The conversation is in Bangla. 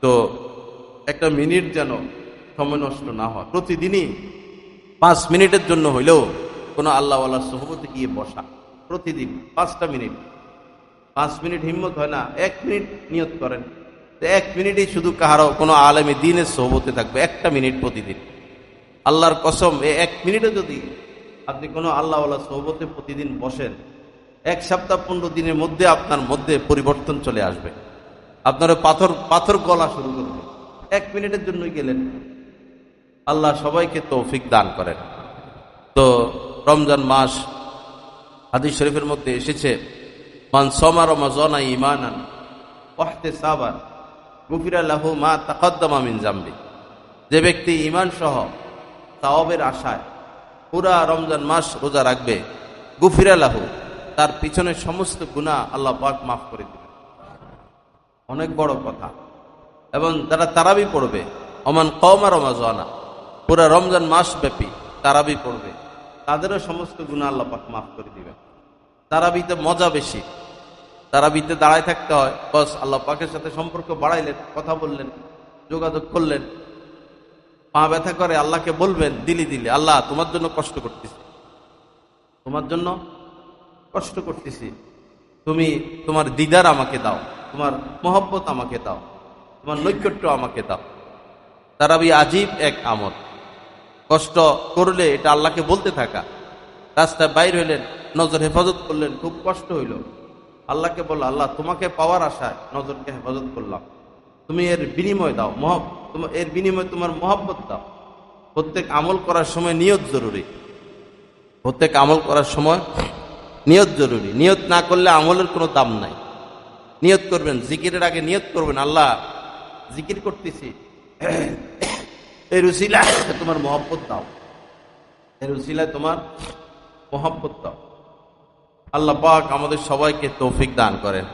তো একটা মিনিট যেন সময় নষ্ট না হয়, প্রতিদিনই 5 মিনিটের জন্য হইলেও কোনো আল্লাহওয়ালার সোহবতে গিয়ে বসা, প্রতিদিন 5টা মিনিট। 5 মিনিট হিম্মত হয় না, 1 মিনিট নিয়ত করেন, 1 মিনিটেই শুধু কাহারও কোনো আলেমে দ্বীনের সোহবতে থাকবে, 1টা মিনিট প্রতিদিন। আল্লাহর কসম, এই 1 মিনিটে যদি আপনি কোনো আল্লাহওয়ালা সোহবতে প্রতিদিন বসেন, 1 সপ্তাহ 15 দিনের মধ্যে আপনার মধ্যে পরিবর্তন চলে আসবে। আপনার পাথর গলা শুরু করবে, 1 মিনিটের জন্যই গেলেন। আল্লাহ সবাইকে তৌফিক দান করেন। তো রমজান মাস, হাদিস শরীফের মধ্যে এসেছে, মান সামা রমাযানা ঈমানান ওয়া ইহতিসাবান গুফিরা লাহু মা তাকাদ্দামা মিন যামবি। যে ব্যক্তি ঈমান সহ সওয়াবের আশায় পুরা রমজান মাস রোজা রাখবে, গুফিরা লাহু, তার পিছনের সমস্ত গুনাহ আল্লাহ পাক মাফ করে দিবেন। অনেক বড় কথা। এবং যারা তারাবি পড়বে, ওমান কওমা রমাযানা, পুরা রমজান মাস ব্যাপী তারাবি পড়বে, তাদেরও সমস্ত গুনাহ আল্লাহ পাক মাফ করে দিবেন। তারাবিতে মজা বেশি, তারাবিতে দাঁড়ায় থাকতে হয়, বস আল্লাহ পাকের সাথে সম্পর্ক বাড়াইলেন, কথা বললেন, যোগাযোগ করলেন। পা ব্যথা করে আল্লাহকে বলবেন দিলি আল্লাহ তোমার জন্য কষ্ট করতেছি, তোমার জন্য কষ্ট করতেছি, তুমি তোমার দিদার আমাকে দাও, তোমার মহব্বত আমাকে দাও, তোমার নৈকট্য আমাকে দাও। তারাবি আজীব এক আমল। কষ্ট করলে এটা আল্লাহকে বলতে থাকা। রাস্তায় বাইর হইলেন, নজর হেফাজত করলেন, খুব কষ্ট হইল, আল্লাহকে বলল, আল্লাহ তোমাকে পাওয়ার আশায় নজরকে হেফাজত করলাম, তুমি এর বিনিময় দাও, এর বিনিময় তোমার মহব্বত দাও। প্রত্যেক আমল করার সময় নিয়ত জরুরি, প্রত্যেক আমল করার সময় নিয়ত জরুরি। নিয়ত না করলে আমলের কোনো দাম নাই। নিয়ত করবেন, জিকিরের আগে নিয়ত করবেন, আল্লাহ জিকির করতেছি, এর উসিলায় তোমার মহব্বত দাও, এর উসিলায় তোমার মহব্বত দাও। আল্লাহ পাক আমাদের সবাইকে তৌফিক দান করেন।